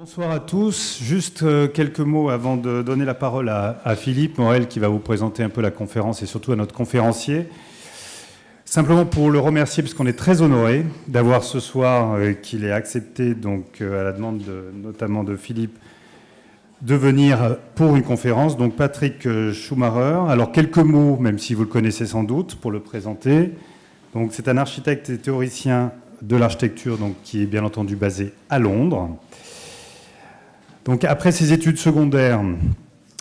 Bonsoir à tous. Juste quelques mots avant de donner la parole à Philippe Morel qui va vous présenter un peu la conférence et surtout à notre conférencier. Simplement pour le remercier parce qu'on est très honoré d'avoir ce soir qu'il ait accepté, donc à la demande notamment de Philippe, de venir pour une conférence. Donc Patrik Schumacher. Alors quelques mots, même si vous le connaissez sans doute, pour le présenter. Donc c'est un architecte et théoricien de l'architecture, donc qui est bien entendu basé à Londres. Donc, après ses études secondaires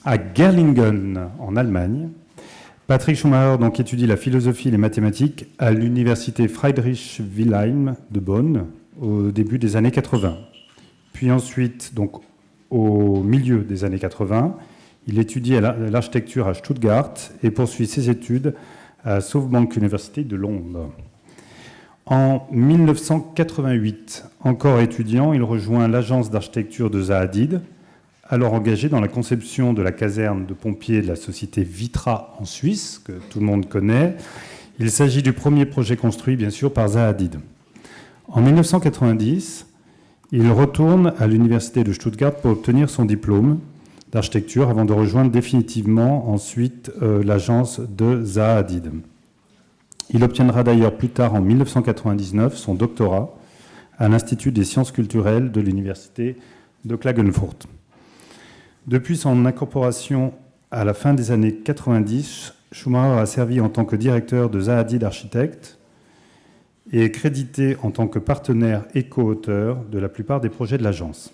à Gerlingen, en Allemagne, Patrik Schumacher donc, étudie la philosophie et les mathématiques à l'université Friedrich Wilhelm de Bonn au début des années 80. Puis ensuite, donc, au milieu des années 80, il étudie l'architecture à Stuttgart et poursuit ses études à Southbank University de Londres. En 1988, encore étudiant, il rejoint l'agence d'architecture de Zaha Hadid, alors engagé dans la conception de la caserne de pompiers de la société Vitra en Suisse, que tout le monde connaît. Il s'agit du premier projet construit, bien sûr, par Zaha Hadid. En 1990, il retourne à l'université de Stuttgart pour obtenir son diplôme d'architecture avant de rejoindre définitivement ensuite l'agence de Zaha Hadid. Il obtiendra d'ailleurs plus tard, en 1999, son doctorat à l'Institut des sciences culturelles de l'Université de Klagenfurt. Depuis son incorporation à la fin des années 90, Schumacher a servi en tant que directeur de Zaha Hadid Architects et est crédité en tant que partenaire et co-auteur de la plupart des projets de l'agence.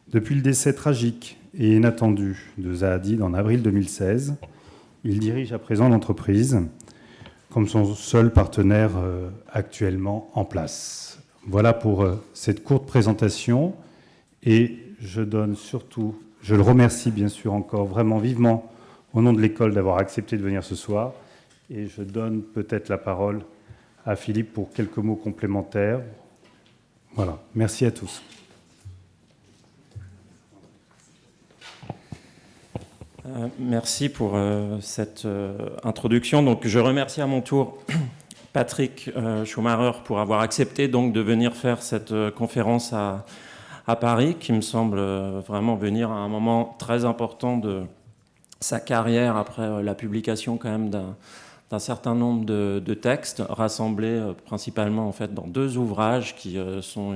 Depuis le décès tragique et inattendu de Zaha Hadid en avril 2016, il dirige à présent l'entreprise comme son seul partenaire actuellement en place. Voilà pour cette courte présentation. Et je le remercie bien sûr encore vraiment vivement au nom de l'école d'avoir accepté de venir ce soir. Et je donne peut-être la parole à Philippe pour quelques mots complémentaires. Voilà, merci à tous. Merci pour cette introduction. Donc, je remercie à mon tour Patrik Schumacher pour avoir accepté donc, de venir faire cette conférence à Paris, qui me semble vraiment venir à un moment très important de sa carrière après la publication quand même d'un certain nombre de textes rassemblés principalement en fait, dans deux ouvrages qui sont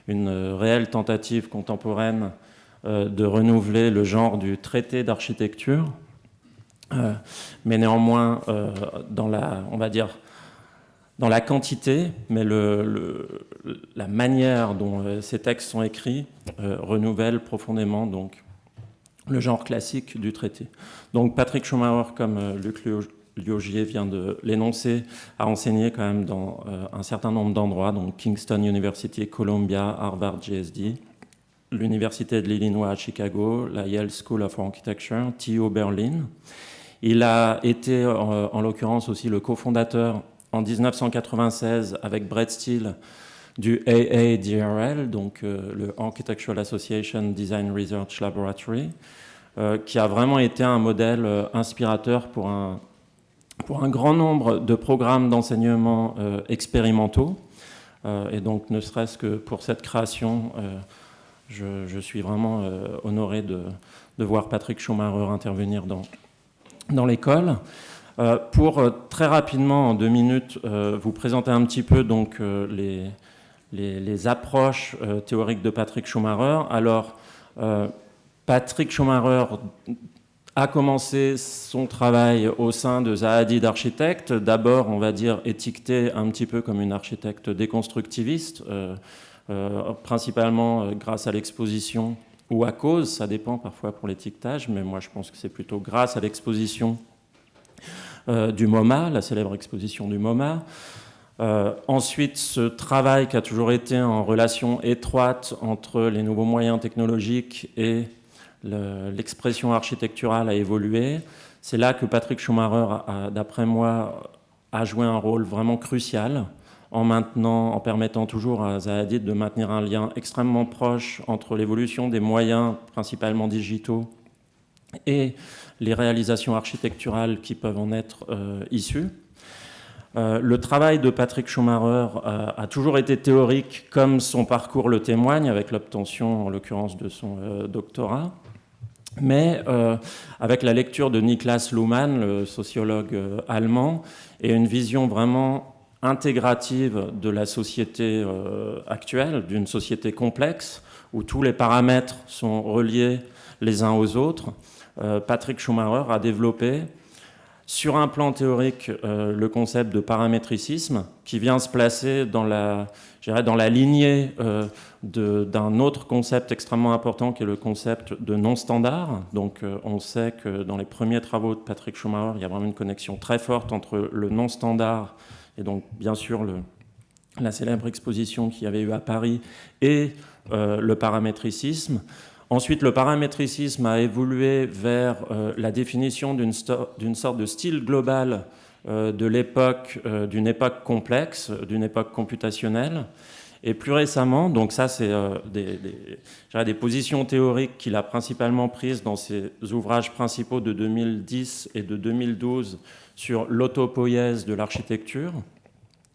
une réelle tentative contemporaine de renouveler le genre du traité d'architecture, mais néanmoins dans la quantité, mais la manière dont ces textes sont écrits renouvelle profondément donc, le genre classique du traité. Donc Patrik Schumacher, comme Luc Liogier vient de l'énoncer, a enseigné quand même dans un certain nombre d'endroits, donc Kingston University, Columbia, Harvard GSD, l'Université de l'Illinois à Chicago, la Yale School of Architecture, TU Berlin. Il a été, en l'occurrence, aussi le cofondateur en 1996 avec Brett Steele du AADRL, donc le Architectural Association Design Research Laboratory, qui a vraiment été un modèle inspirateur pour un grand nombre de programmes d'enseignement expérimentaux. Et donc, ne serait-ce que pour cette création, je suis vraiment honoré de voir Patrik Schumacher intervenir dans l'école. Pour très rapidement, en 2 minutes, vous présenter un petit peu donc, les approches théoriques de Patrik Schumacher. Alors, Patrik Schumacher a commencé son travail au sein de Zaha Hadid Architects, d'abord, on va dire, étiqueté un petit peu comme une architecte déconstructiviste, principalement grâce à l'exposition ou à cause, ça dépend parfois pour l'étiquetage, mais moi je pense que c'est plutôt grâce à l'exposition du MoMA, la célèbre exposition du MoMA. Ensuite, ce travail qui a toujours été en relation étroite entre les nouveaux moyens technologiques et l'expression architecturale a évolué. C'est là que Patrik Schumacher, d'après moi, a joué un rôle vraiment crucial en permettant toujours à Zaha Hadid de maintenir un lien extrêmement proche entre l'évolution des moyens, principalement digitaux, et les réalisations architecturales qui peuvent en être issues. Le travail de Patrik Schumacher a toujours été théorique, comme son parcours le témoigne, avec l'obtention, en l'occurrence, de son doctorat. Mais avec la lecture de Niklas Luhmann, le sociologue allemand, et une vision vraiment intégrative de la société actuelle, d'une société complexe, où tous les paramètres sont reliés les uns aux autres, Patrik Schumacher a développé sur un plan théorique le concept de paramétricisme qui vient se placer dans la lignée d'un autre concept extrêmement important qui est le concept de non-standard. Donc on sait que dans les premiers travaux de Patrik Schumacher, il y a vraiment une connexion très forte entre le non-standard et donc bien sûr la célèbre exposition qu'il y avait eu à Paris et le paramétricisme. Ensuite, le paramétricisme a évolué vers la définition d'une sorte de style global de l'époque, d'une époque complexe, d'une époque computationnelle. Et plus récemment, donc ça c'est des positions théoriques qu'il a principalement prises dans ses ouvrages principaux de 2010 et de 2012 sur l'autopoïèse de l'architecture.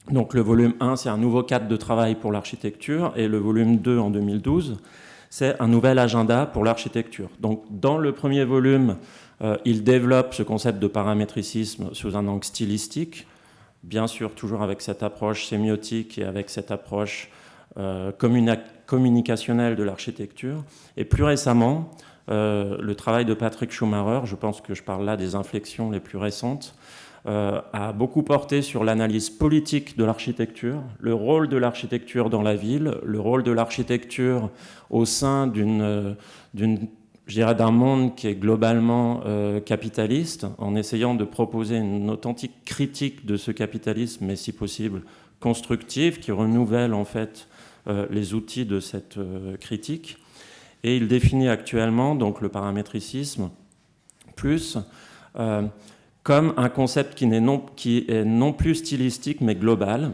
Donc le volume 1, c'est un nouveau cadre de travail pour l'architecture, et le volume 2 en 2012, c'est un nouvel agenda pour l'architecture. Donc, dans le premier volume, il développe ce concept de paramétricisme sous un angle stylistique, bien sûr toujours avec cette approche sémiotique et avec cette approche communicationnelle de l'architecture. Et plus récemment, le travail de Patrik Schumacher, je pense que je parle là des inflexions les plus récentes, a beaucoup porté sur l'analyse politique de l'architecture, le rôle de l'architecture dans la ville, le rôle de l'architecture au sein d'un monde qui est globalement capitaliste, en essayant de proposer une authentique critique de ce capitalisme, mais si possible constructive, qui renouvelle en fait les outils de cette critique. Et il définit actuellement donc le paramétricisme plus comme un concept qui est non plus stylistique, mais global,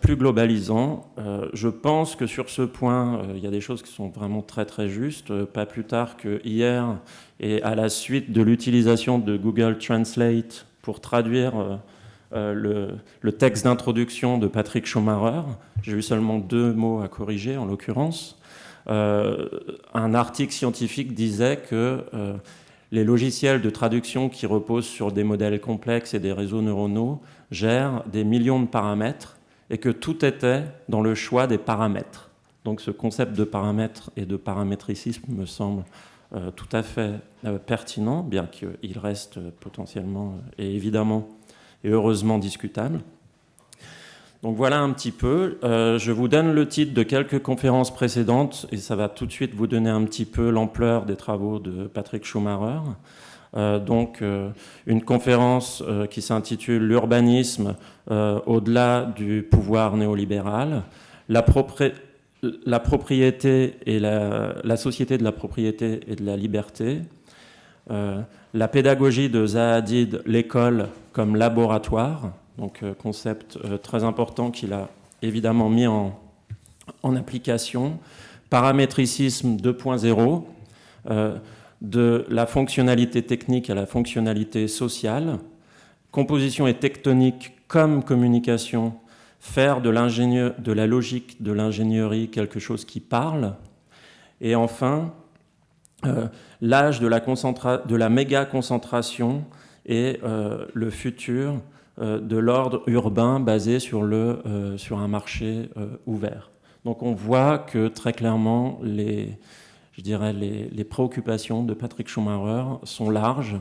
plus globalisant. Je pense que sur ce point, il y a des choses qui sont vraiment très très justes. Pas plus tard que hier, et à la suite de l'utilisation de Google Translate pour traduire le texte d'introduction de Patrik Schumacher, j'ai eu seulement 2 mots à corriger en l'occurrence. Un article scientifique disait que les logiciels de traduction qui reposent sur des modèles complexes et des réseaux neuronaux gèrent des millions de paramètres et que tout était dans le choix des paramètres. Donc ce concept de paramètres et de paramétricisme me semble tout à fait pertinent, bien qu'il reste potentiellement et évidemment et heureusement discutable. Donc voilà un petit peu. Je vous donne le titre de quelques conférences précédentes et ça va tout de suite vous donner un petit peu l'ampleur des travaux de Patrik Schumacher. Une conférence qui s'intitule « L'urbanisme au-delà du pouvoir néolibéral », la propriété et la société de la propriété et de la liberté, la pédagogie de Zahadid, l'école comme laboratoire, donc concept très important qu'il a évidemment mis en application, paramétricisme 2.0, de la fonctionnalité technique à la fonctionnalité sociale, composition et tectonique comme communication, faire de la logique de l'ingénierie quelque chose qui parle, et enfin l'âge de la méga-concentration et le futur de l'ordre urbain basé sur un marché ouvert. Donc on voit que très clairement les préoccupations de Patrik Schumacher sont larges,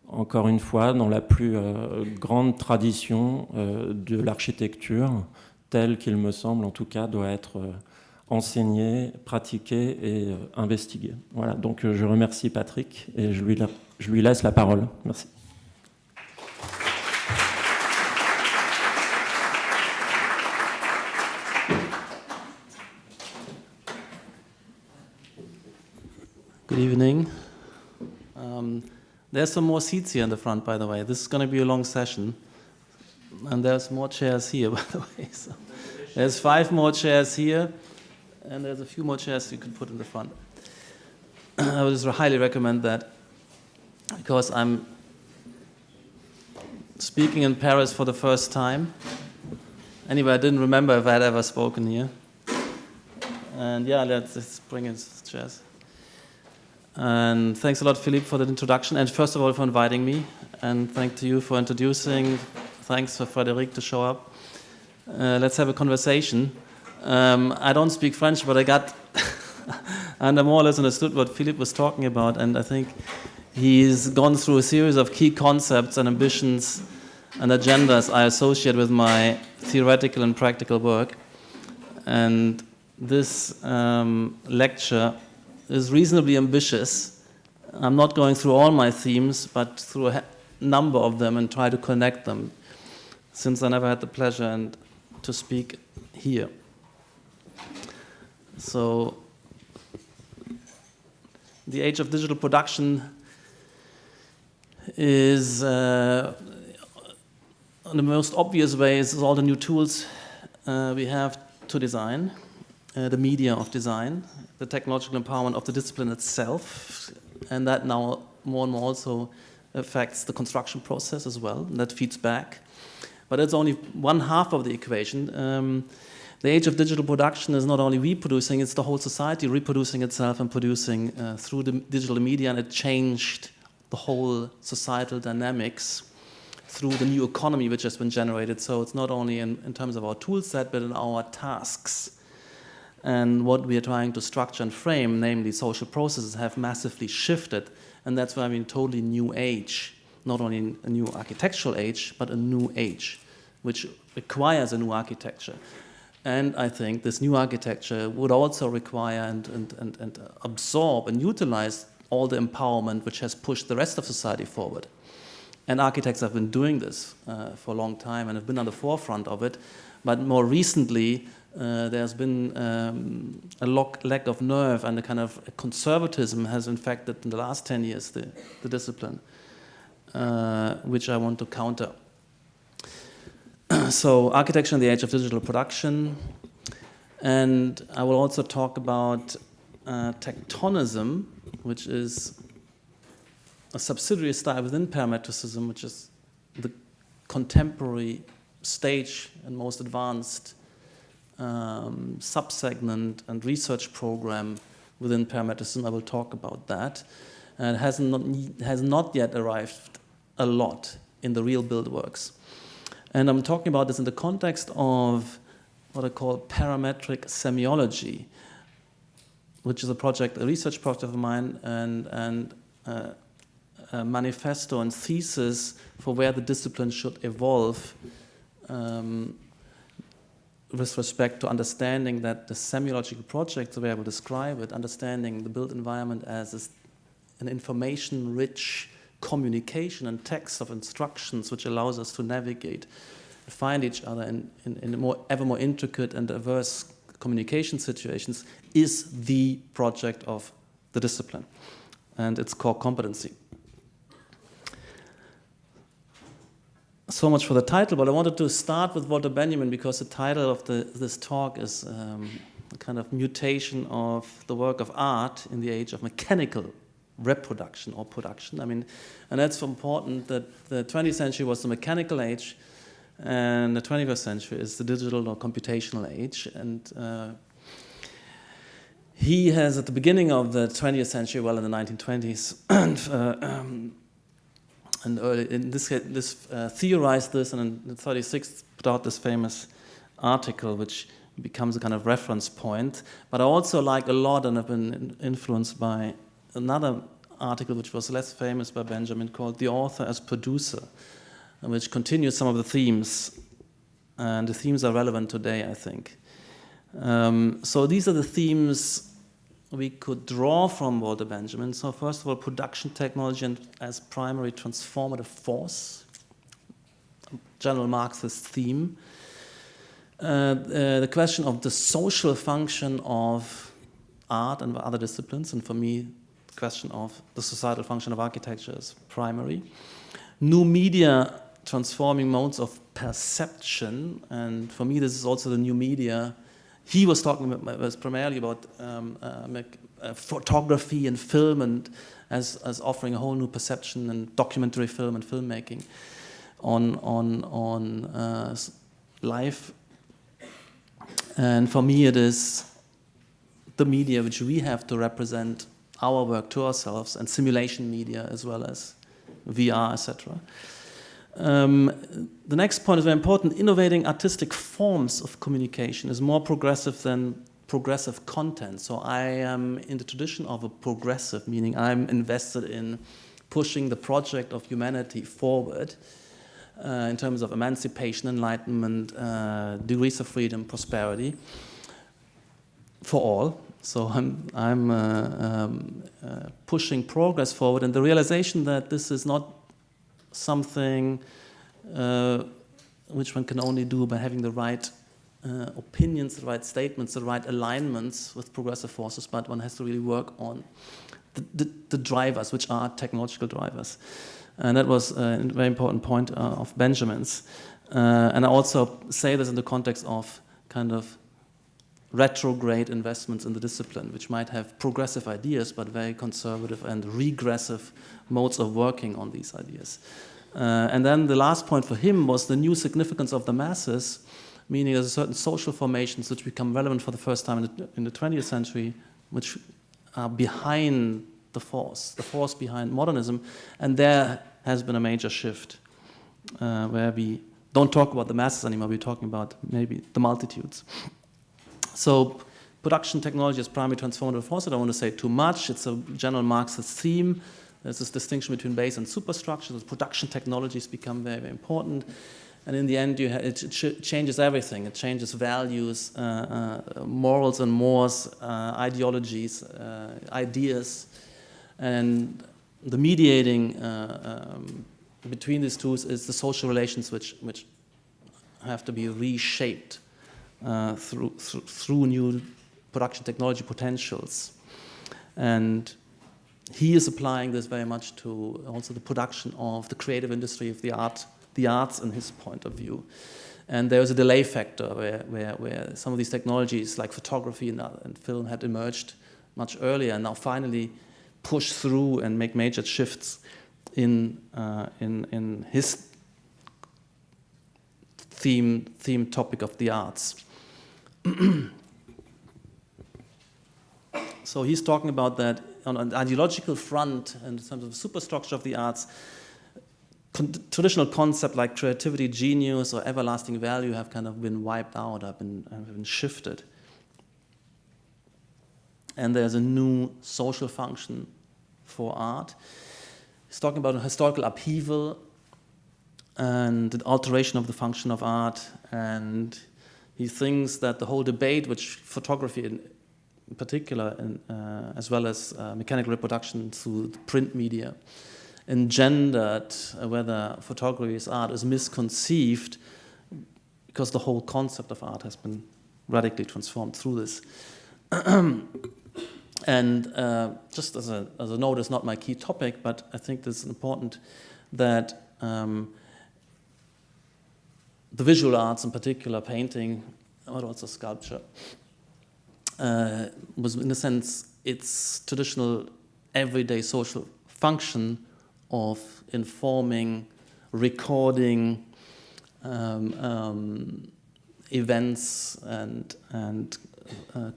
encore une fois, dans la plus grande tradition de l'architecture, telle qu'il me semble, en tout cas, doit être enseignée, pratiquée et investiguée. Voilà, donc je remercie Patrik et je lui laisse la parole. Merci. Good evening. There's some more seats here in the front, by the way. This is going to be a long session. And there's more chairs here, by the way. So there's 5 more chairs here, and there's a few more chairs you can put in the front. I would just highly recommend that, because speaking in Paris for the first time. Anyway, I didn't remember if I had ever spoken here. And yeah, let's bring in chairs. And thanks a lot, Philippe, for the introduction. And first of all, for inviting me. And thanks to you for introducing. Thanks for Frédéric to show up. Let's have a conversation. I don't speak French, but I more or less understood what Philippe was talking about. And I think he's gone through a series of key concepts and ambitions and agendas I associate with my theoretical and practical work. And this lecture is reasonably ambitious. I'm not going through all my themes, but through a number of them and try to connect them, since I never had the pleasure to speak here. So, the age of digital production is, in the most obvious way, is all the new tools we have to design, the media of design, the technological empowerment of the discipline itself, and that now more and more also affects the construction process as well, and that feeds back. But it's only one half of the equation. The age of digital production is not only reproducing, it's the whole society reproducing itself and producing through the digital media, and it changed the whole societal dynamics through the new economy which has been generated. So it's not only in terms of our tool set, but in our tasks. And what we are trying to structure and frame, namely social processes, have massively shifted. And that's why I mean totally new age, not only a new architectural age, but a new age, which requires a new architecture. And I think this new architecture would also require and absorb and utilize all the empowerment which has pushed the rest of society forward. And architects have been doing this for a long time and have been on the forefront of it. But more recently, there's been a lack of nerve, and a kind of conservatism has infected in the last 10 years the discipline, which I want to counter. So, architecture in the age of digital production, and I will also talk about Tectonism, which is a subsidiary style within parametricism, which is the contemporary stage and most advanced subsegment and research program within parametricism. I will talk about that. And it has not yet arrived a lot in the real build works. And I'm talking about this in the context of what I call parametric semiology, which is a research project of mine, and a manifesto and thesis for where the discipline should evolve with respect to understanding that the semiological project, the way I will describe it, understanding the built environment as an information-rich communication and text of instructions which allows us to navigate, find each other in ever more intricate and diverse communication situations, is the project of the discipline and its core competency. So much for the title, but I wanted to start with Walter Benjamin because the title of this talk is a kind of mutation of the work of art in the age of mechanical reproduction or production. I mean, and that's important that the 20th century was the mechanical age, and the 21st century is the digital or computational age. And he has, at the beginning of the 20th century, well, in the 1920s, and early in this theorized this, and in 1936 put out this famous article, which becomes a kind of reference point. But I also like a lot, and I've been influenced by another article which was less famous by Benjamin, called The Author as Producer, which continues some of the themes, and the themes are relevant today, I think. So these are the themes we could draw from Walter Benjamin. So first of all, production technology and as primary transformative force, general Marxist theme. The question of the social function of art and other disciplines, and for me, the question of the societal function of architecture is primary. New media transforming modes of perception, and for me this is also the new media. He was talking primarily about photography and film, and as offering a whole new perception and documentary film and filmmaking. life. And for me, it is the media which we have to represent our work to ourselves, and simulation media as well as VR, etc. The next point is very important. Innovating artistic forms of communication is more progressive than progressive content. So I am in the tradition of a progressive, meaning I'm invested in pushing the project of humanity forward in terms of emancipation, enlightenment, degrees of freedom, prosperity for all. So I'm pushing progress forward, and the realization that this is not something which one can only do by having the right opinions, the right statements, the right alignments with progressive forces, but one has to really work on the drivers, which are technological drivers. And that was a very important point of Benjamin's. And I also say this in the context of kind of retrograde investments in the discipline, which might have progressive ideas, but very conservative and regressive modes of working on these ideas. And then the last point for him was the new significance of the masses, meaning there's certain social formations which become relevant for the first time in the 20th century, which are behind the force behind modernism. And there has been a major shift where we don't talk about the masses anymore, we're talking about maybe the multitudes. So production technology is primary transformative force. I don't want to say too much. It's a general Marxist theme. There's this distinction between base and superstructure. Production technologies become very, very important. And in the end, it changes everything. It changes values, morals and mores, ideologies, ideas. And the mediating between these two is the social relations which have to be reshaped through new production technology potentials. And he is applying this very much to also the production of the creative industry of the arts in his point of view. And there was a delay factor where some of these technologies like photography and film had emerged much earlier and now finally push through and make major shifts in his theme topic of the arts. So he's talking about that on an ideological front in terms of the superstructure of the arts. Traditional concepts like creativity, genius, or everlasting value have kind of been wiped out, have been shifted. And there's a new social function for art. He's talking about a historical upheaval and the alteration of the function of art. And he thinks that the whole debate, which photography in particular, as well as mechanical reproduction through the print media, engendered whether photography is art, is misconceived because the whole concept of art has been radically transformed through this. And just as a note, it's not my key topic, but I think it's important that the visual arts, in particular painting, but also sculpture, was in a sense its traditional everyday social function of informing, recording events and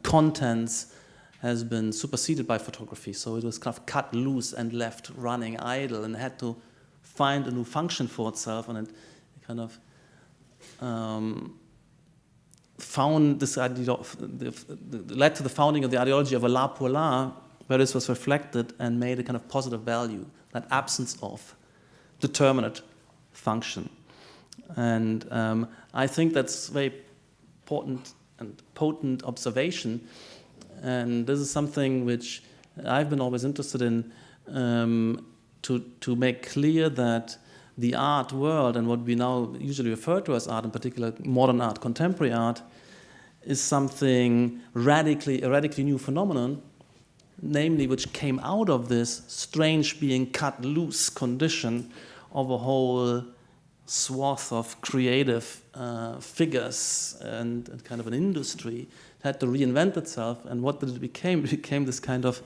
contents has been superseded by photography. So it was kind of cut loose and left running idle and had to find a new function for itself, and it kind of found this idea led to the founding of the ideology of a l'art pour l'art, where this was reflected and made a kind of positive value, that absence of determinate function. And I think that's very important and potent observation. And this is something which I've been always interested in, to make clear that the art world and what we now usually refer to as art, in particular modern art, contemporary art, is something a radically new phenomenon, namely which came out of this strange being cut loose condition of a whole swath of creative figures and kind of an industry. It had to reinvent itself, and what did it become? It became this kind of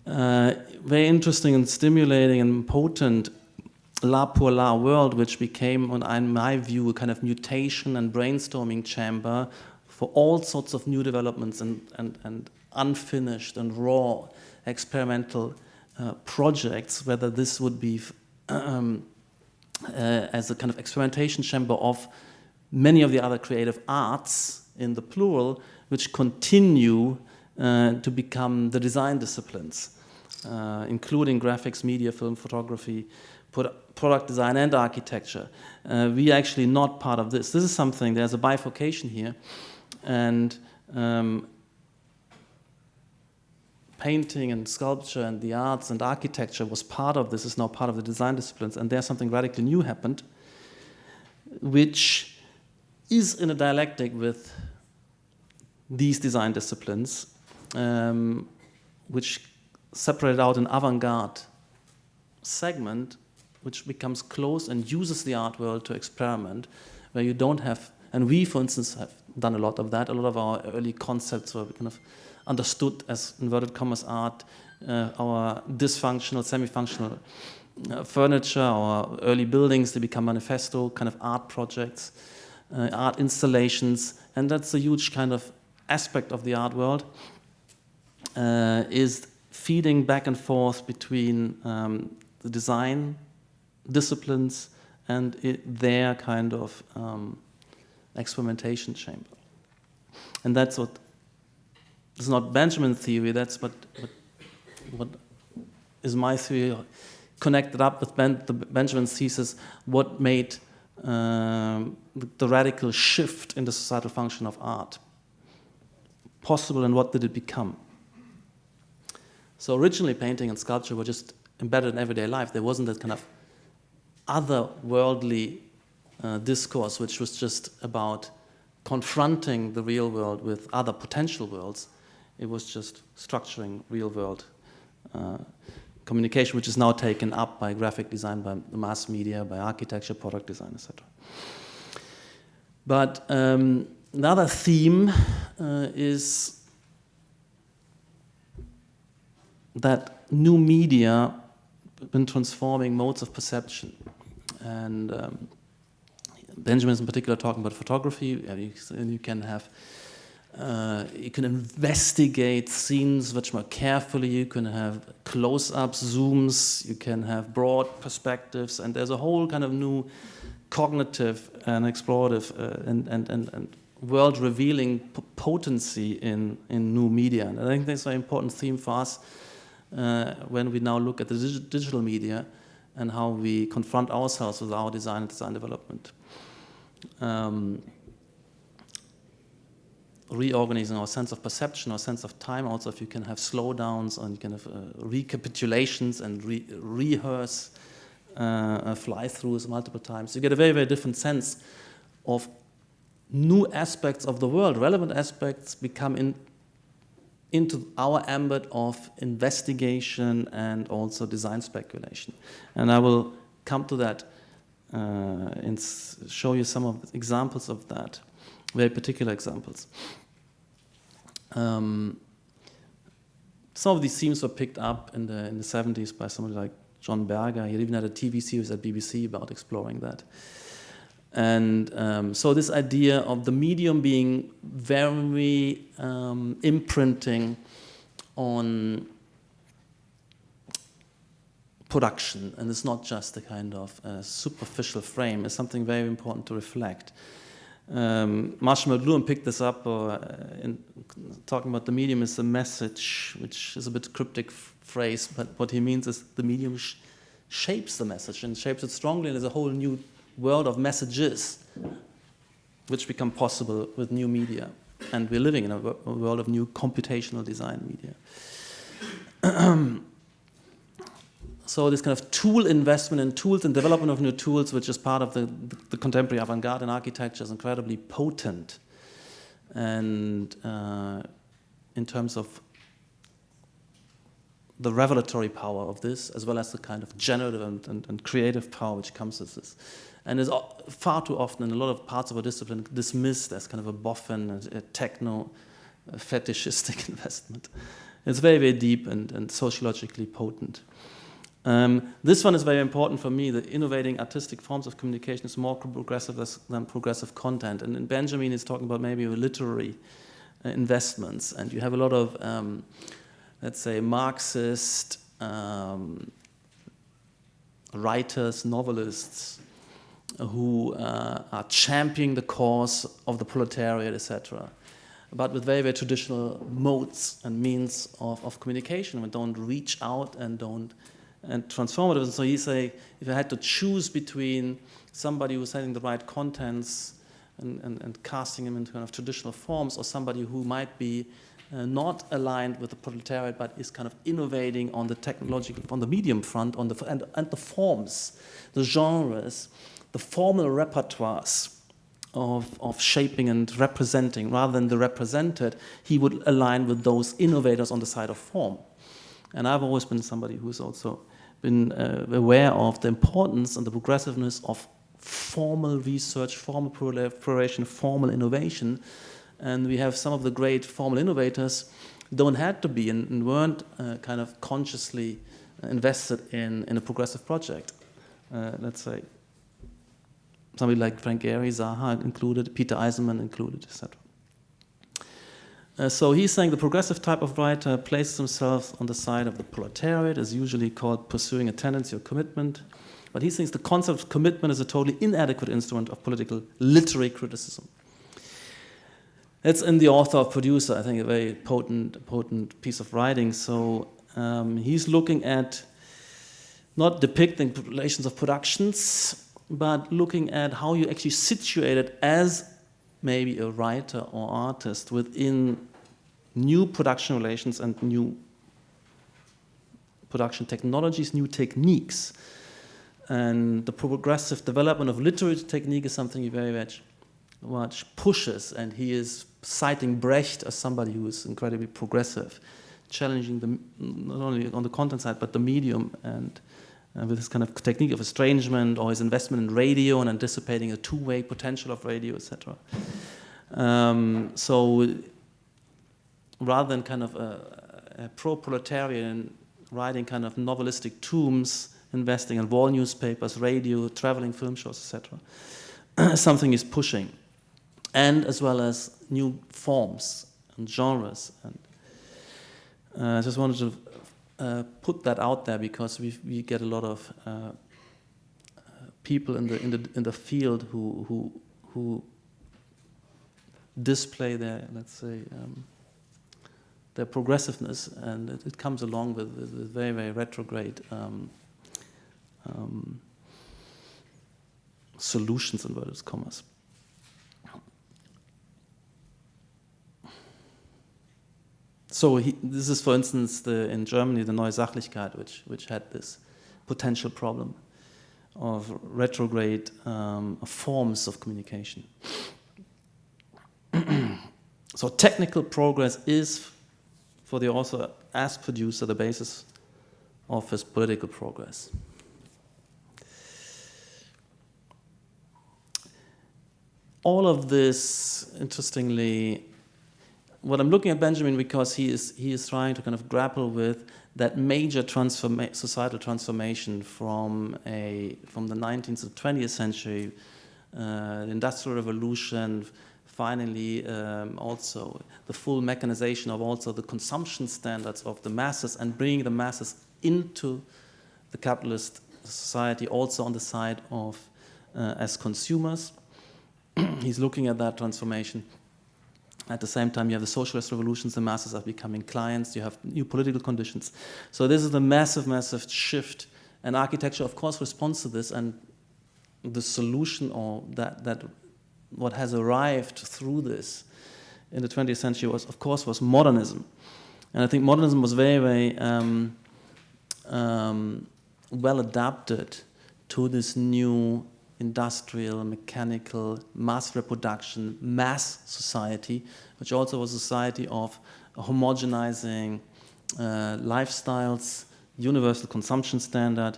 very interesting and stimulating and potent la pour la world, which became, in my view, a kind of mutation and brainstorming chamber for all sorts of new developments and unfinished and raw experimental projects, whether this would be as a kind of experimentation chamber of many of the other creative arts in the plural, which continue to become the design disciplines, including graphics, media, film, photography, product design, and architecture. We are actually not part of this. This is something, there's a bifurcation here, and painting and sculpture and the arts and architecture was part of this, is now part of the design disciplines, and there's something radically new happened, which is in a dialectic with these design disciplines, which separate out an avant-garde segment, which becomes close and uses the art world to experiment, where you don't have, and we, for instance, have done a lot of that. A lot of our early concepts were kind of understood as inverted commas art, our dysfunctional, semi-functional furniture, our early buildings, they become manifesto kind of art projects, art installations, and that's a huge kind of aspect of the art world, is feeding back and forth between the design disciplines and their kind of experimentation chamber. And that's what, it's not Benjamin's theory, that's what is my theory, connected up with Benjamin's thesis, what made the radical shift in the societal function of art possible, and what did it become? So originally painting and sculpture were just embedded in everyday life. There wasn't that kind of otherworldly discourse, which was just about confronting the real world with other potential worlds. It was just structuring real world communication, which is now taken up by graphic design, by the mass media, by architecture, product design, etc. But another theme is that new media have been transforming modes of perception. And Benjamin is in particular talking about photography. You can have, you can investigate scenes much more carefully. You can have close-ups, zooms. You can have broad perspectives, and there's a whole kind of new cognitive and explorative and world-revealing potency in new media. And I think that's an important theme for us when we now look at the digital media and how we confront ourselves with our design and design development. Reorganizing our sense of perception, our sense of time. Also, if you can have slowdowns and you can have recapitulations and rehearse fly-throughs multiple times, you get a very, very different sense of new aspects of the world. Relevant aspects become into our ambit of investigation and also design speculation. And I will come to that and show you some of the examples of that, very particular examples. Some of these themes were picked up in the 70s by somebody like John Berger. He even had a TV series at BBC about exploring that. And so this idea of the medium being very imprinting on production, and it's not just a kind of superficial frame, is something very important to reflect. Marshall McLuhan picked this up in talking about the medium is a message, which is a bit cryptic phrase, but what he means is the medium shapes the message and shapes it strongly, and there's a whole new world of messages which become possible with new media. And we're living in a world of new computational design media. So this kind of tool investment in tools and development of new tools, which is part of the contemporary avant-garde in architecture, is incredibly potent. And in terms of the revelatory power of this, as well as the kind of generative and creative power which comes with this. And is far too often in a lot of parts of our discipline dismissed as kind of a boffin, a techno, fetishistic investment. It's very, very deep and sociologically potent. This one is very important for me. The innovating artistic forms of communication is more progressive than progressive content. And in Benjamin, he's talking about maybe literary investments. And you have a lot of, let's say, Marxist writers, novelists, who are championing the cause of the proletariat, etc., but with very, very traditional modes and means of communication, and don't reach out and transformative. And so he say, if I had to choose between somebody who's having the right contents and casting them into kind of traditional forms, or somebody who might be not aligned with the proletariat, but is kind of innovating on the technological, on the medium front, and the forms, the genres, the formal repertoires of shaping and representing, rather than the represented, he would align with those innovators on the side of form. And I've always been somebody who's also been aware of the importance and the progressiveness of formal research, formal proliferation, formal innovation. And we have some of the great formal innovators don't have to be and weren't kind of consciously invested in a progressive project. Let's say somebody like Frank Gehry, Zaha included, Peter Eisenman included, etc. So he's saying the progressive type of writer places himself on the side of the proletariat, is usually called pursuing a tendency or commitment. But he thinks the concept of commitment is a totally inadequate instrument of political literary criticism. It's in The Author of Producer, I think, a very potent piece of writing. So he's looking at not depicting relations of productions, but looking at how you actually situate it as maybe a writer or artist within new production relations and new production technologies, new techniques. And the progressive development of literary technique is something he very much pushes, and he is citing Brecht as somebody who is incredibly progressive, challenging not only on the content side, but the medium, and with this kind of technique of estrangement, or his investment in radio and anticipating a two-way potential of radio, etc. So rather than kind of a pro-proletarian writing kind of novelistic tomes, investing in wall newspapers, radio, traveling film shows, etc., something is pushing. And as well as new forms and genres. And I just wanted to put that out there, because we get a lot of people in the field who display their, let's say, their progressiveness, and it comes along with very, very retrograde solutions, inverted commas. So this is, for instance, in Germany, the Neue Sachlichkeit, which had this potential problem of retrograde forms of communication. So technical progress is, for the author as producer, the basis of his political progress. All of this, interestingly, what I'm looking at Benjamin, because he is trying to kind of grapple with that major societal transformation from the 19th to 20th century, the Industrial Revolution, finally also the full mechanization of also the consumption standards of the masses, and bringing the masses into the capitalist society, also on the side of as consumers. He's looking at that transformation. At the same time, you have the socialist revolutions, the masses are becoming clients, you have new political conditions. So this is a massive, massive shift. And architecture, of course, responds to this, and the solution, or that what has arrived through this in the 20th century was modernism. And I think modernism was very, very well adapted to this new industrial, mechanical, mass reproduction, mass society, which also was a society of homogenizing lifestyles, universal consumption standard,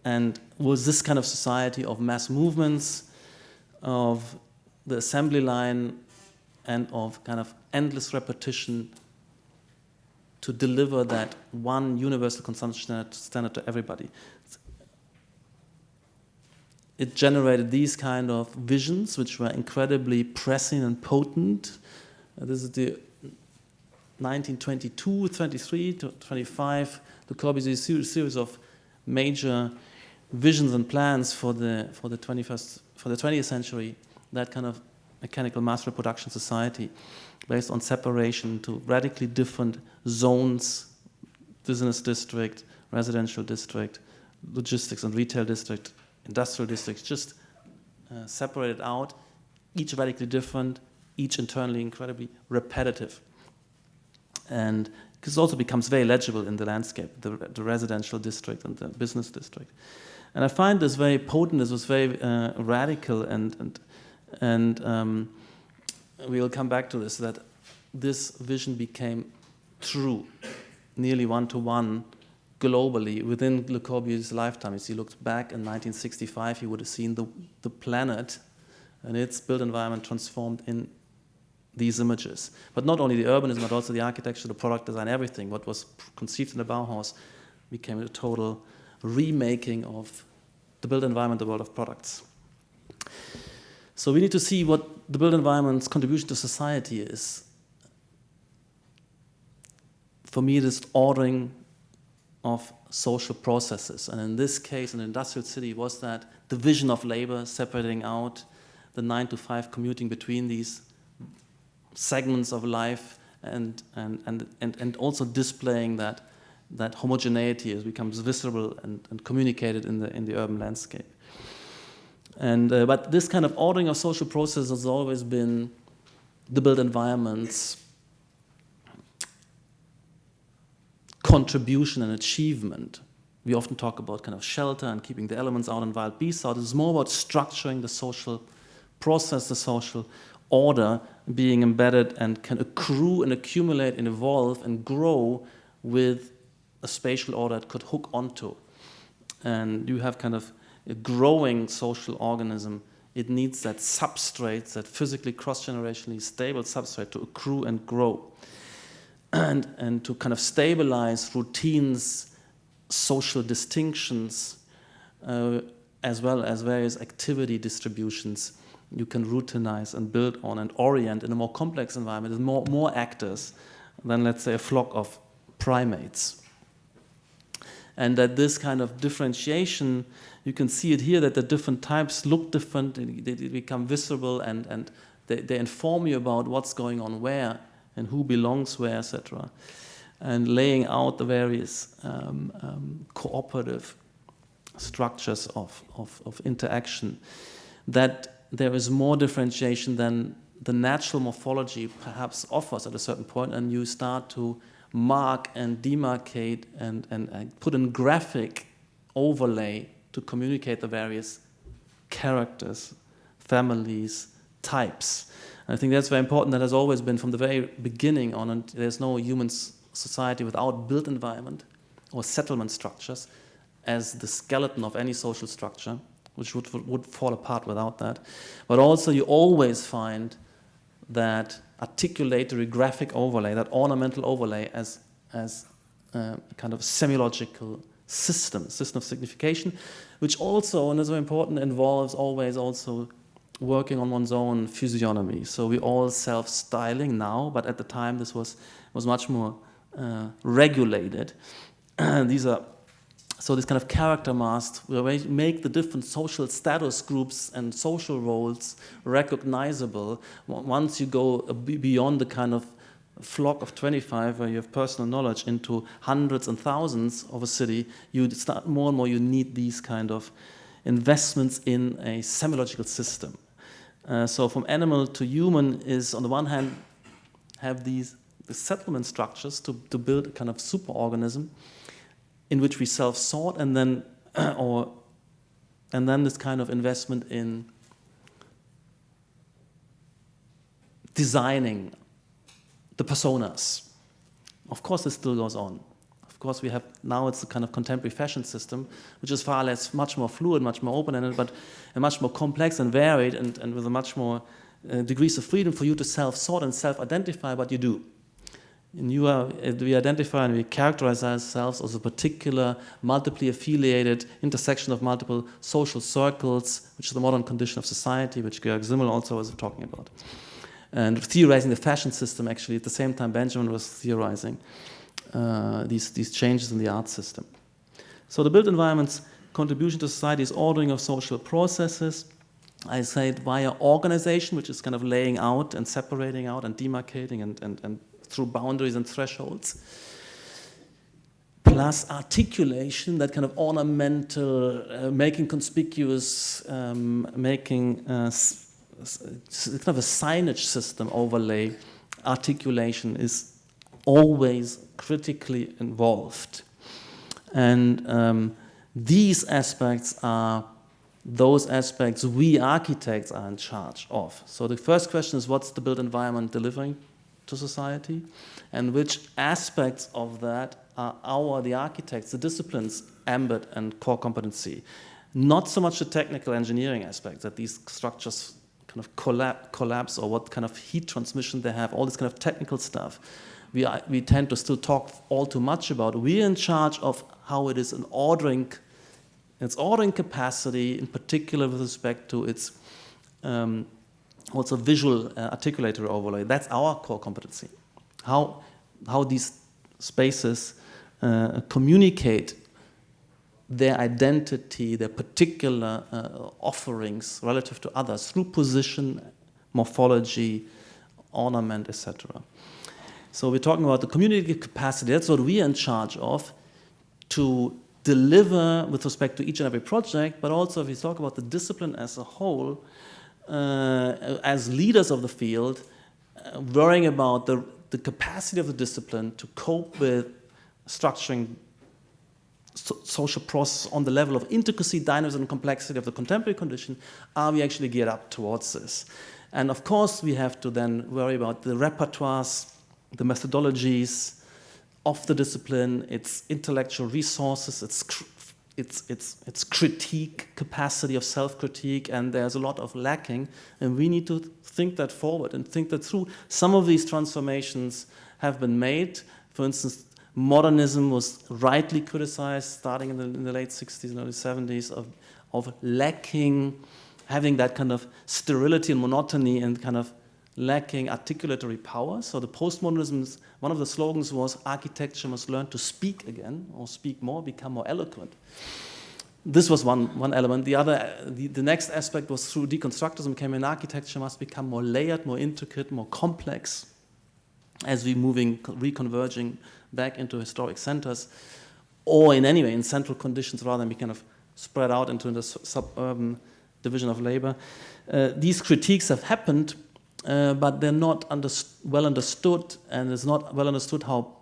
and was this kind of society of mass movements, of the assembly line, and of kind of endless repetition to deliver that one universal consumption standard to everybody. It generated these kind of visions, which were incredibly pressing and potent. This is the 1922, 23 to 25. Le Corbusier's series of major visions and plans for the 20th century. That kind of mechanical mass reproduction society, based on separation to radically different zones: business district, residential district, logistics and retail district, industrial districts, just separated out, each radically different, each internally incredibly repetitive. And this also becomes very legible in the landscape, the residential district and the business district. And I find this very potent, this was very radical, and we'll come back to this, that this vision became true, nearly one-to-one, globally within Le Corbusier's lifetime. As he looked back in 1965, he would have seen the planet and its built environment transformed in these images. But not only the urbanism, but also the architecture, the product design, everything. What was conceived in the Bauhaus became a total remaking of the built environment, the world of products. So we need to see what the built environment's contribution to society is. For me, it is ordering of social processes. And in this case, an industrial city was that division of labor, separating out the 9 to 5 commuting between these segments of life, and also displaying that homogeneity as becomes visible and communicated in the urban landscape. And but this kind of ordering of social processes has always been the built environment's contribution and achievement. We often talk about kind of shelter and keeping the elements out and wild beasts out. It's more about structuring the social process, the social order being embedded and can accrue and accumulate and evolve and grow with a spatial order it could hook onto. And you have kind of a growing social organism. It needs that substrate, that physically cross-generationally stable substrate to accrue and grow. And to kind of stabilize routines, social distinctions, as well as various activity distributions you can routinize and build on and orient in a more complex environment. There's more actors than, let's say, a flock of primates. And that this kind of differentiation, you can see it here, that the different types look different, they become visible, and they inform you about what's going on where, and who belongs where, etc., and laying out the various cooperative structures of interaction. That there is more differentiation than the natural morphology perhaps offers at a certain point, and you start to mark and demarcate and put in graphic overlay to communicate the various characters, families, types. I think that's very important. That has always been from the very beginning on, and there's no human society without built environment or settlement structures as the skeleton of any social structure, which would fall apart without that. But also you always find that articulatory graphic overlay, that ornamental overlay as a kind of semiological system of signification, which also, and is very important, involves always also working on one's own physiognomy. So we all self-styling now, but at the time this was much more regulated. So this kind of character mask will make the different social status groups and social roles recognizable. Once you go beyond the kind of flock of 25 where you have personal knowledge into hundreds and thousands of a city, you start more and more, you need these kind of investments in a semiological system. So from animal to human is, on the one hand, have the settlement structures to build a kind of superorganism in which we self-sort, and then this kind of investment in designing the personas. Of course, this still goes on. Of course, we have now, it's a kind of contemporary fashion system, which is far less, much more fluid, much more open-ended, but much more complex and varied, and with a much more degrees of freedom for you to self-sort and self-identify what you do. we identify and we characterize ourselves as a particular multiply affiliated intersection of multiple social circles, which is the modern condition of society, which Georg Simmel also was talking about. And theorizing the fashion system, actually, at the same time Benjamin was theorizing these changes in the art system. So the built environment's contribution to society is ordering of social processes. I say it via organization, which is kind of laying out and separating out and demarcating and through boundaries and thresholds, plus articulation, that kind of ornamental, making conspicuous, making kind of a signage system overlay. Articulation is always critically involved. And these aspects are those aspects we architects are in charge of. So the first question is, what's the built environment delivering to society? And which aspects of that are the architects, the disciplines, ambit and core competency? Not so much the technical engineering aspects, that these structures kind of collapse or what kind of heat transmission they have, all this kind of technical stuff. We tend to still talk all too much about. We're in charge of how it is an ordering, its ordering capacity, in particular with respect to its also visual articulatory overlay. That's our core competency. How these spaces communicate their identity, their particular offerings relative to others through position, morphology, ornament, etc. So we're talking about the community capacity. That's what we are in charge of to deliver with respect to each and every project, but also if we talk about the discipline as a whole, as leaders of the field, worrying about the capacity of the discipline to cope with structuring social process on the level of intricacy, dynamism, and complexity of the contemporary condition. Are we actually geared up towards this? And of course, we have to then worry about the repertoires, the methodologies of the discipline, its intellectual resources, its critique capacity of self-critique, and there's a lot of lacking, and we need to think that forward and think that through. Some of these transformations have been made. For instance, modernism was rightly criticized starting in the late 60s and early 70s of lacking, having that kind of sterility and monotony and kind of lacking articulatory power. So the postmodernism, one of the slogans was, architecture must learn to speak again, or speak more, become more eloquent. This was one element. The next aspect was through deconstructivism came in, architecture must become more layered, more intricate, more complex as we reconverging back into historic centers, or in any way in central conditions rather than be kind of spread out into the suburban division of labor. These critiques have happened, but they're not well understood, and it's not well understood how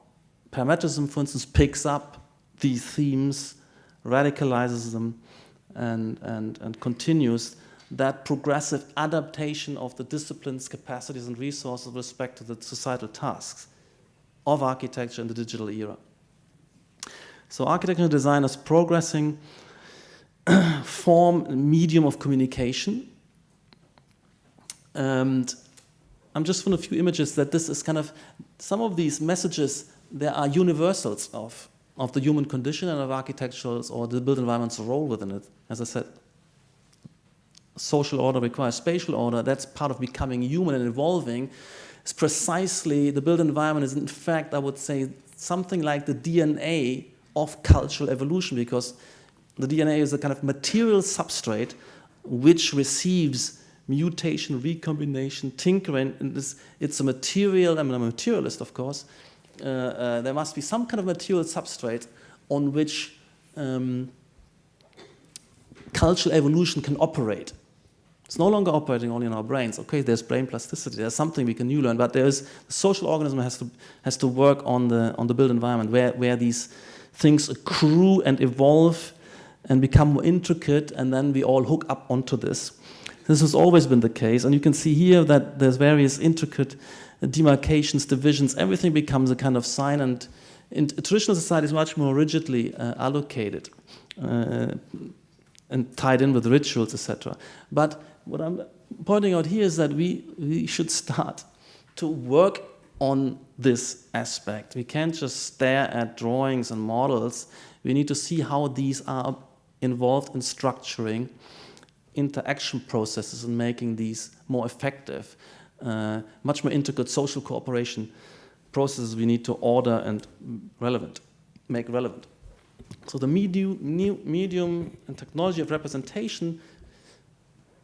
parametricism, for instance, picks up these themes, radicalizes them, and continues that progressive adaptation of the discipline's capacities and resources with respect to the societal tasks of architecture in the digital era. So architecture and design is progressing form, medium of communication. And I'm just from a few images that this is kind of, some of these messages, there are universals of the human condition and of architecture's or the built environment's role within it. As I said, social order requires spatial order. That's part of becoming human and evolving. It's precisely, the built environment is in fact, I would say, something like the DNA of cultural evolution, because the DNA is a kind of material substrate which receives mutation, recombination, tinkering. And it's a material, I'm a materialist, of course. There must be some kind of material substrate on which cultural evolution can operate. It's no longer operating only in our brains. Okay, there's brain plasticity. There's something we can new learn, but the social organism has to work on the built environment where these things accrue and evolve and become more intricate, and then we all hook up onto this. This has always been the case, and you can see here that there's various intricate demarcations, divisions. Everything becomes a kind of sign, and in traditional society is much more rigidly allocated and tied in with rituals, etc. But what I'm pointing out here is that we should start to work on this aspect. We can't just stare at drawings and models. We need to see how these are involved in structuring interaction processes and making these more effective, much more intricate social cooperation processes we need to order and make relevant. So the medium and technology of representation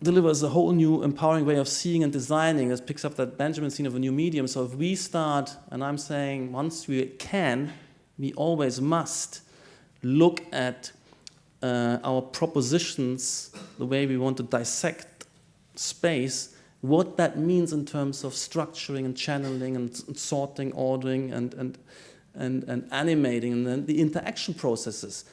delivers a whole new empowering way of seeing and designing. It picks up that Benjamin scene of a new medium. So if we start, and I'm saying once we can, we always must look at our propositions, the way we want to dissect space, what that means in terms of structuring and channeling and sorting, ordering and animating, and then the interaction processes.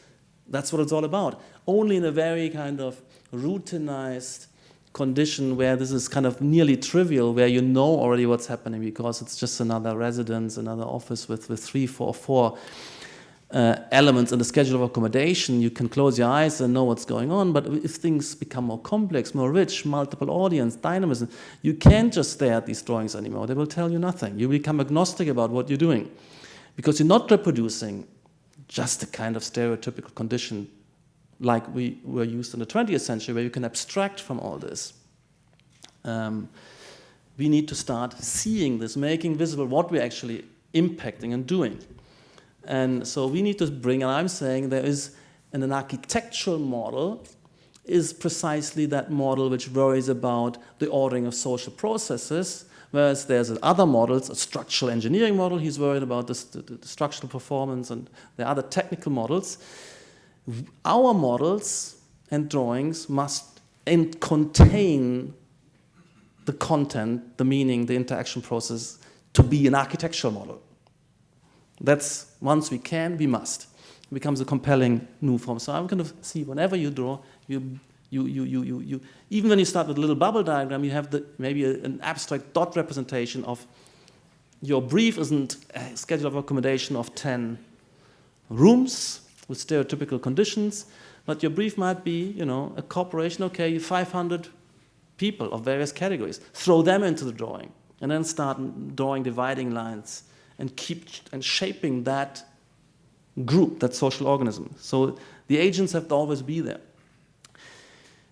That's what it's all about. Only in a very kind of routinized condition where this is kind of nearly trivial, where you know already what's happening because it's just another residence, another office with 3, 4, 4 elements in the schedule of accommodation, you can close your eyes and know what's going on. But if things become more complex, more rich, multiple audience, dynamism, you can't just stare at these drawings anymore. They will tell you nothing. You become agnostic about what you're doing because you're not reproducing just a kind of stereotypical condition like we were used in the 20th century, where you can abstract from all this. We need to start seeing this, making visible what we're actually impacting and doing. And so we need to bring, and I'm saying there is an architectural model is precisely that model which worries about the ordering of social processes, whereas there's other models, a structural engineering model, he's worried about the structural performance, and there are other technical models. Our models and drawings must contain the content, the meaning, the interaction process to be an architectural model. That's, once we can, we must. It becomes a compelling new form. So I'm going to see, whenever you draw, you even when you start with a little bubble diagram, you have maybe an abstract dot representation of your brief isn't a schedule of accommodation of 10 rooms with stereotypical conditions, but your brief might be, a corporation, okay, 500 people of various categories. Throw them into the drawing, and then start drawing dividing lines and keep shaping that group, that social organism. So the agents have to always be there.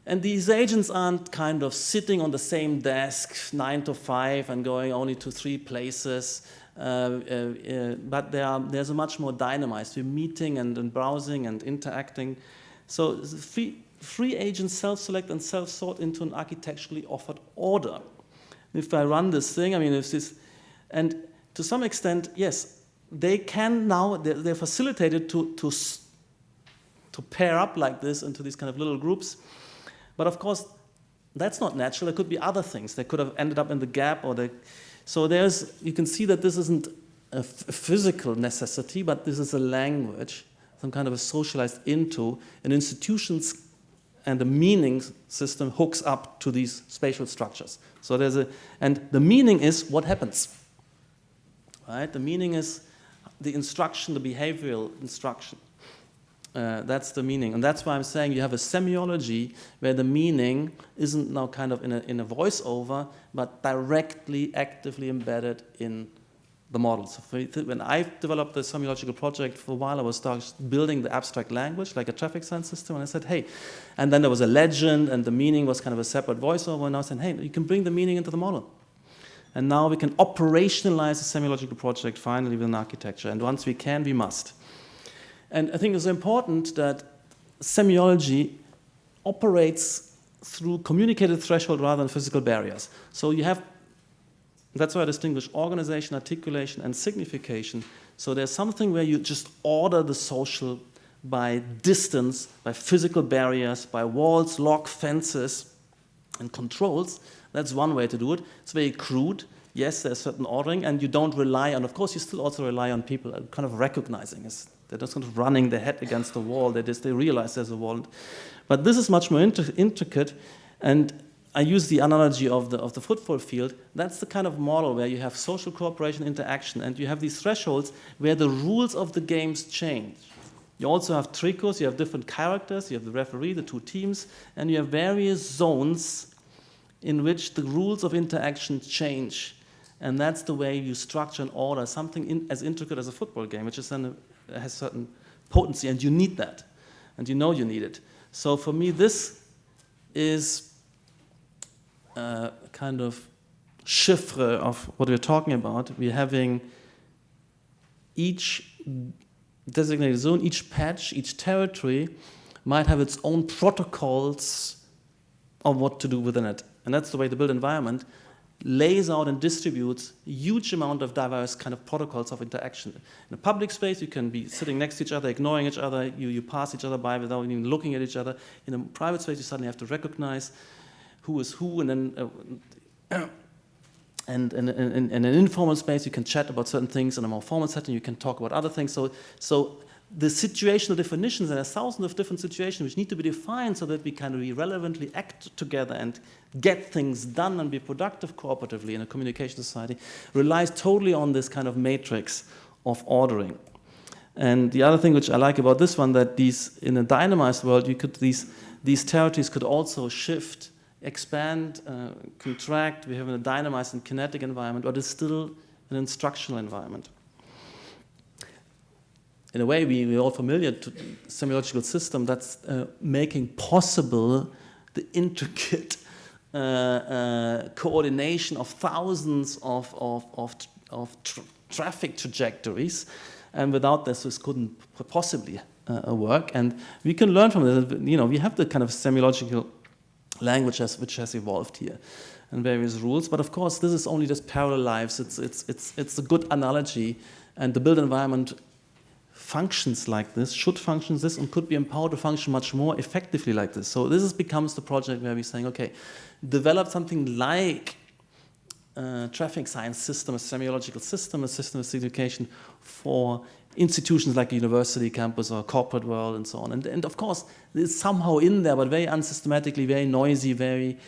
And these agents aren't kind of sitting on the same desk 9 to 5 and going only to 3 places, but there's a much more dynamized. We're meeting and browsing and interacting. So free agents self-select and self-sort into an architecturally offered order. If I run this thing, and to some extent, yes, they can now, they're facilitated to pair up like this into these kind of little groups. But of course, that's not natural. There could be other things. They could have ended up in the gap, so you can see that this isn't a physical necessity, but this is a language, some kind of a socialized into an institutions, and the meaning system hooks up to these spatial structures. So and the meaning is what happens. Right? The meaning is the instruction, the behavioral instruction. That's the meaning. And that's why I'm saying you have a semiology where the meaning isn't now kind of in a voiceover, but directly, actively embedded in the model. So when I developed the semiological project for a while, I was building the abstract language, like a traffic sign system, and I said, hey, and then there was a legend, and the meaning was kind of a separate voiceover, and I said, hey, you can bring the meaning into the model. And now we can operationalize a semiological project finally with an architecture. And once we can, we must. And I think it's important that semiology operates through communicated threshold rather than physical barriers. So that's why I distinguish organization, articulation, and signification. So there's something where you just order the social by distance, by physical barriers, by walls, lock, fences, and controls. That's one way to do it. It's very crude. Yes, there's certain ordering, and you don't rely on, of course, you still also rely on people kind of recognizing it. They're just kind of running their head against the wall. They realize there's a wall. But this is much more intricate, and I use the analogy of the football field. That's the kind of model where you have social cooperation, interaction, and you have these thresholds where the rules of the games change. You also have tricos, you have different characters, you have the referee, the 2 teams, and you have various zones in which the rules of interaction change. And that's the way you structure and order something as intricate as a football game, which is then has certain potency, and you need that. And you know you need it. So for me, this is a kind of chiffre of what we're talking about. We're having each designated zone, each patch, each territory might have its own protocols of what to do within it. And that's the way the built environment lays out and distributes a huge amount of diverse kind of protocols of interaction. In a public space, you can be sitting next to each other, ignoring each other, you pass each other by without even looking at each other. In a private space, you suddenly have to recognize who is who, and then and in an informal space, you can chat about certain things. In a more formal setting, you can talk about other things. So the situational definitions, and there are thousands of different situations which need to be defined so that we can relevantly act together and get things done and be productive cooperatively in a communication society, relies totally on this kind of matrix of ordering. And the other thing which I like about this one, that these, in a dynamized world, these territories could also shift, expand, contract. We have a dynamized and kinetic environment, but it's still an instructional environment. In a way, we're all familiar to semiological system that's making possible the intricate coordination of thousands of traffic trajectories, and without this couldn't possibly work. And we can learn from this. You know, we have the kind of semiological language which has evolved here, and various rules. But of course, this is only just parallel lives. It's a good analogy, and the built environment functions like this, should function this, and could be empowered to function much more effectively like this. So this becomes the project where we're saying, okay, develop something like traffic science system, a semiological system, a system of education for institutions like a university campus or a corporate world and so on. And of course, it's somehow in there, but very unsystematically, very noisy, very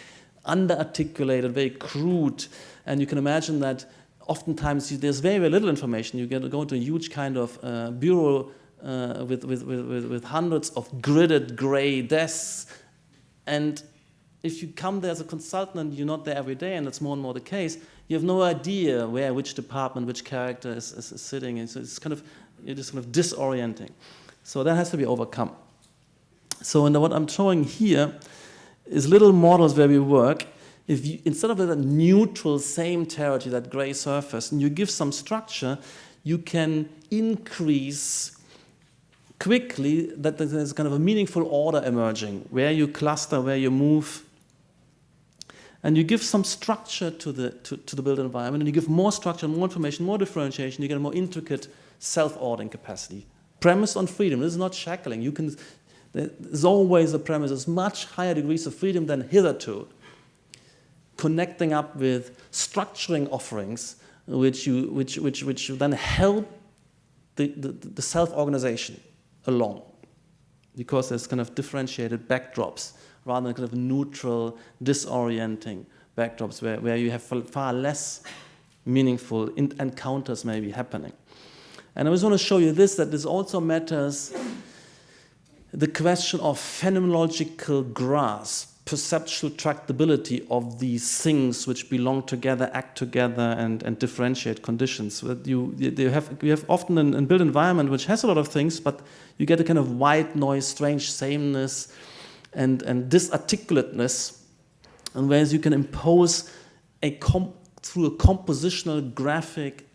under-articulated, very crude. And you can imagine that oftentimes there's very little information. You go into a huge kind of bureau with hundreds of gridded gray desks, and if you come there as a consultant and you're not there every day, and that's more and more the case, you have no idea where which department, which character is sitting, and so it's kind of disorienting. So that has to be overcome. So what I'm showing here is little models where we work. If you, instead of that neutral same territory, that gray surface, and you give some structure, you can increase quickly that there's kind of a meaningful order emerging, where you cluster, where you move, and you give some structure to the built environment, and you give more structure, more information, more differentiation, you get a more intricate self-ordering capacity. Premise on freedom. This is not shackling. There's always a premise. There's much higher degrees of freedom than hitherto. Connecting up with structuring offerings, which then help the self-organization along, because there's kind of differentiated backdrops rather than kind of neutral, disorienting backdrops where you have far less meaningful encounters maybe happening. And I just want to show you this, that this also matters the question of phenomenological grasp, perceptual tractability of these things which belong together, act together, and differentiate conditions. You have often in built environment which has a lot of things, but you get a kind of white noise, strange sameness, and disarticulateness, and whereas you can impose through a compositional, graphic,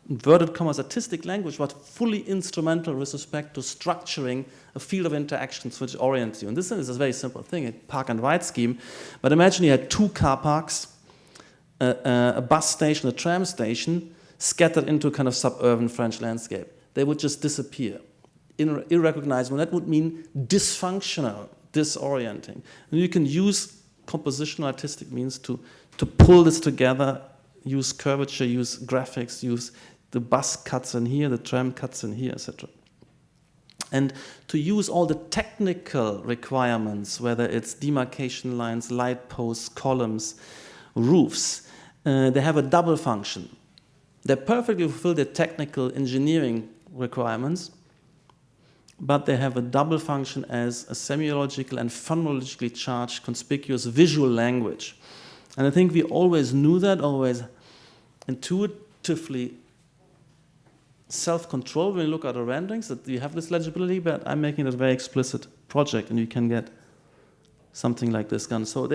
inverted commas, artistic language, but fully instrumental with respect to structuring a field of interactions which orients you. And this is a very simple thing, a park and ride scheme. But imagine you had two car parks, a bus station, a tram station, scattered into a kind of suburban French landscape. They would just disappear, irrecognizable. That would mean dysfunctional, disorienting. And you can use compositional artistic means to pull this together, use curvature, use graphics, use the bus cuts in here, the tram cuts in here, etc. And to use all the technical requirements, whether it's demarcation lines, light posts, columns, roofs, they have a double function. They perfectly fulfill their technical engineering requirements, but they have a double function as a semiological and phenomenologically charged, conspicuous visual language. And I think we always knew that, always intuitively self-control when you look at the renderings, that you have this legibility, but I'm making it a very explicit project, and you can get something like this done. So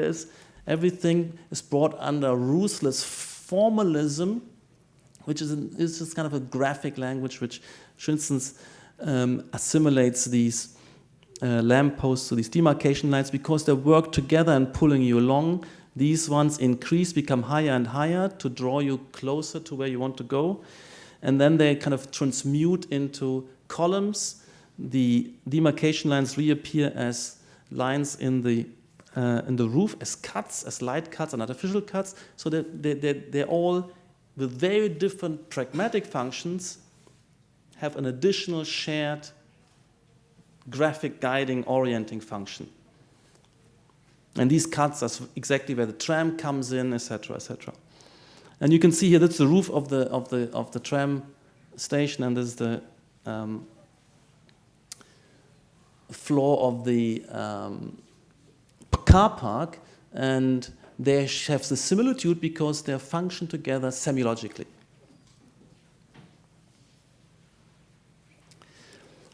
everything is brought under ruthless formalism, which is just kind of a graphic language which, for instance, assimilates these lampposts to these demarcation lines because they work together and pulling you along. These ones increase, become higher and higher to draw you closer to where you want to go. And then they kind of transmute into columns. The demarcation lines reappear as lines in the roof, as cuts, as light cuts and artificial cuts. So they're all, with very different pragmatic functions, have an additional shared graphic guiding, orienting function. And these cuts are exactly where the tram comes in, etc., etc. And you can see here that's the roof of the tram station, and this is the floor of the car park, and they have the similitude because they function together semiologically.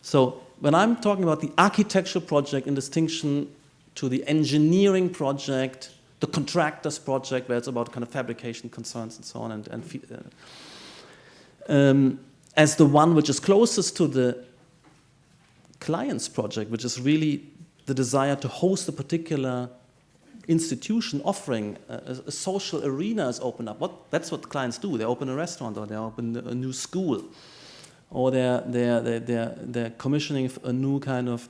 So when I'm talking about the architectural project in distinction to the engineering project, the contractor's project, where it's about kind of fabrication concerns and so on, as the one which is closest to the client's project, which is really the desire to host a particular institution offering a social arena is opened up. That's what clients do. They open a restaurant, or they open a new school, or they're commissioning a new kind of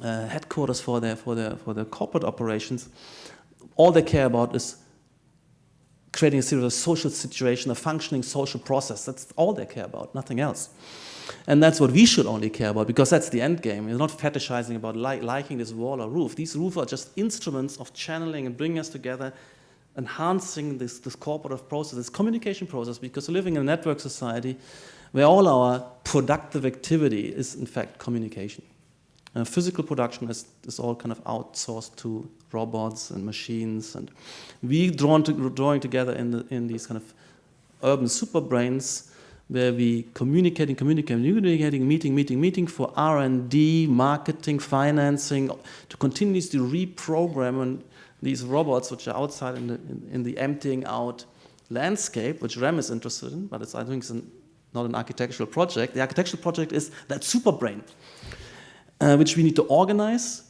headquarters for their corporate operations. All they care about is creating a series of social situation, a functioning social process. That's all they care about, nothing else. And that's what we should only care about, because that's the end game. It's not fetishizing about liking this wall or roof. These roofs are just instruments of channeling and bringing us together, enhancing this cooperative process, this communication process, because we're living in a network society where all our productive activity is, in fact, communication. Physical production is all kind of outsourced to robots and machines, and we drawing together in these kind of urban superbrains where we communicating, meeting for R&D, marketing, financing, to continuously reprogram these robots which are outside in the emptying out landscape, which REM is interested in, but I think it's not an architectural project. The architectural project is that superbrain, which we need to organize,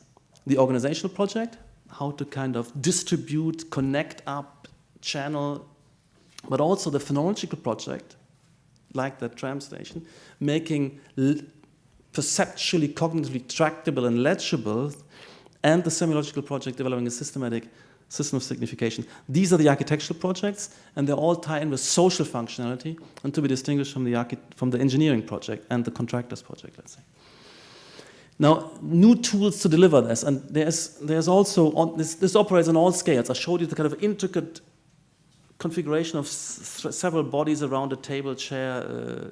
the organizational project, how to kind of distribute, connect up, channel, but also the phenomenological project, like the tram station, making perceptually, cognitively tractable and legible, and the semiological project developing a systematic system of signification. These are the architectural projects, and they all tie in with social functionality, and to be distinguished from the engineering project and the contractor's project, let's say. Now, new tools to deliver this, and there's also, this operates on all scales. I showed you the kind of intricate configuration of several bodies around a table, chair,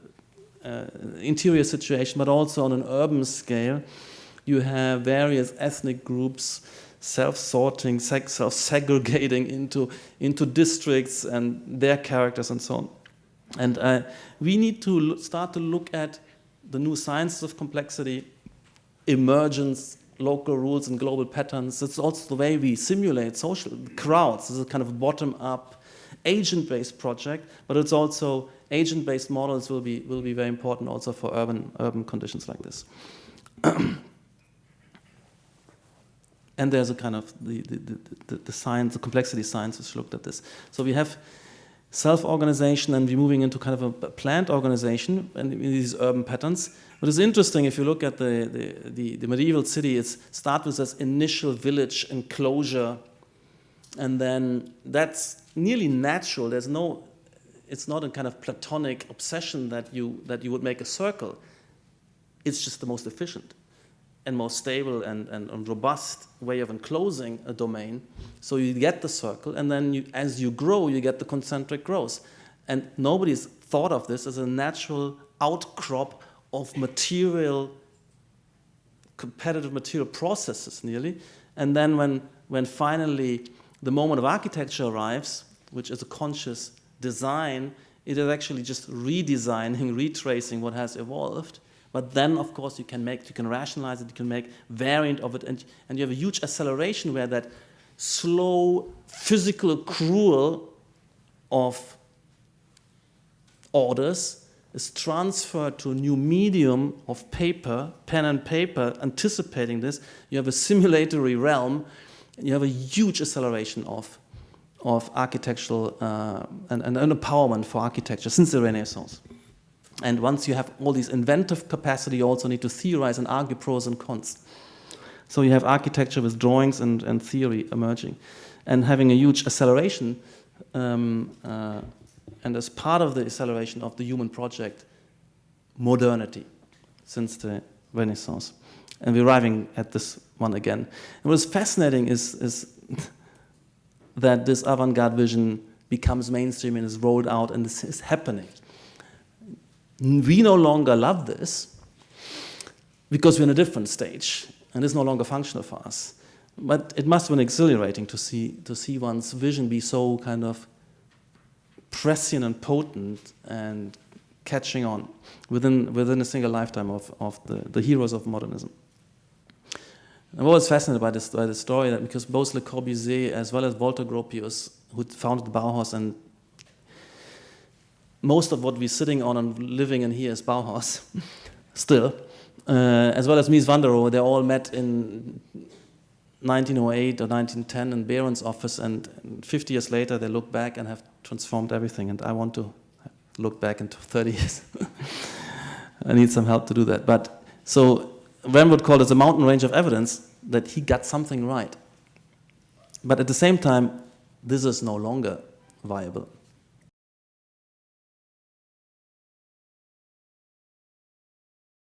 interior situation, but also on an urban scale. You have various ethnic groups self-sorting, self-segregating into districts and their characters and so on. And we need to start to look at the new sciences of complexity, emergence, local rules and global patterns. It's also the way we simulate social crowds. This is a kind of bottom-up, agent-based project, but it's also agent-based models will be very important also for urban conditions like this. And there's a kind of the science, the complexity science, which looked at this. So we have self-organization, and we're moving into kind of a planned organization and these urban patterns. What is interesting, if you look at the medieval city, it starts with this initial village enclosure, and then that's nearly natural. It's not a kind of Platonic obsession that you would make a circle. It's just the most efficient and most stable and robust way of enclosing a domain. So you get the circle, and then as you grow, you get the concentric growth. And nobody's thought of this as a natural outcrop of competitive material processes nearly. And then when finally the moment of architecture arrives, which is a conscious design, it is actually just redesigning, retracing what has evolved. But then, of course, you can rationalize it, you can make variant of it, and you have a huge acceleration where that slow physical accrual of orders is transferred to a new medium of paper, pen and paper, anticipating this. You have a simulatory realm, and you have a huge acceleration of architectural and empowerment for architecture since the Renaissance. And once you have all these inventive capacity, you also need to theorize and argue pros and cons. So you have architecture with drawings and theory emerging, and having a huge acceleration. And as part of the acceleration of the human project, modernity, since the Renaissance. And we're arriving at this one again. And what is fascinating is that this avant-garde vision becomes mainstream and is rolled out, and this is happening. We no longer love this because we're in a different stage, and it's no longer functional for us. But it must have been exhilarating to see one's vision be so kind of prescient and potent and catching on within a single lifetime of the heroes of modernism. I'm always fascinated by this story, that because both Le Corbusier as well as Walter Gropius, who founded the Bauhaus, and most of what we're sitting on and living in here is Bauhaus, still, as well as Mies van der Rohe, they all met in 1908 or 1910 in Behren's office, and 50 years later they look back and have transformed everything, and I want to look back into 30 years. I need some help to do that. But so Rem would call this a mountain range of evidence that he got something right. But at the same time, this is no longer viable.